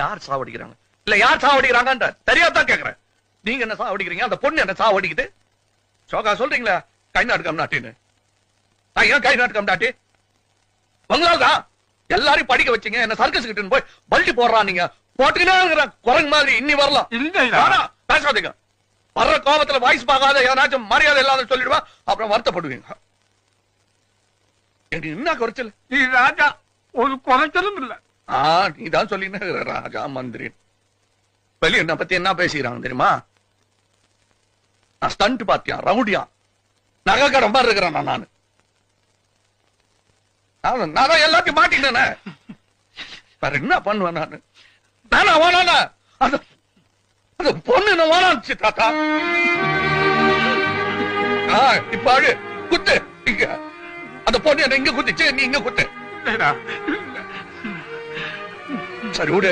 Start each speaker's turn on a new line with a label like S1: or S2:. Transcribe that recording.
S1: யார் சாவடிக்கிறாங்க இல்ல யார் சாவடிக்கிறாங்கன்ற தெரியாதான் கேக்குறேன். நீங்க என்ன சாவடிக்கிறீங்க? அந்த பொண்ணு என்ன சாவடிக்குது? சோகா சொல்றீங்களா கை நாட்டுக்கம் நாட்டின்னு? ஏன் கை நாட்டுக்கம் நாட்டி? உங்களால்தான் எல்லாரையும் படிக்க வச்சீங்க. என்ன சர்க்கஸ் கிட்ட போய் பல்டி போடுறான். நீங்க போட்டுக்கிட்டே குரங்கு மாதிரி இன்னி வரலாம். பேசாதீங்க. வர்ற கோபத்துல வாய்ஸ் பார்க்காத ஏதாச்சும் மரியாதை இல்லாத சொல்லிடுவா, அப்புறம் வருத்தப்படுவீங்க. எனக்கு என்ன குறைச்சல்?
S2: நீ ராஜா ஒரு குறைச்சலும் இல்ல.
S1: நீதான் சொல்லின ராஜா மந்திரி. வெளியே என்ன பத்தி என்ன பேசிக்கிறாங்க தெரியுமா? நான் ஸ்டண்ட் பாத்தியா, ரவுடியா, நகைக்கடை மாதிரி இருக்கிறேன். நான் தான் எல்லாத்தையும் மாட்டினேன். வேற என்ன பண்ணுவேன் நானு? நானா வேணானா அந்த பொண்ணு என்ன வேணாச்சு தாத்தா. இப்ப அழு குத்து. இங்க அந்த பொண்ணு என்ன இங்க குத்துச்சு, நீ இங்க குத்து. சரி விடு.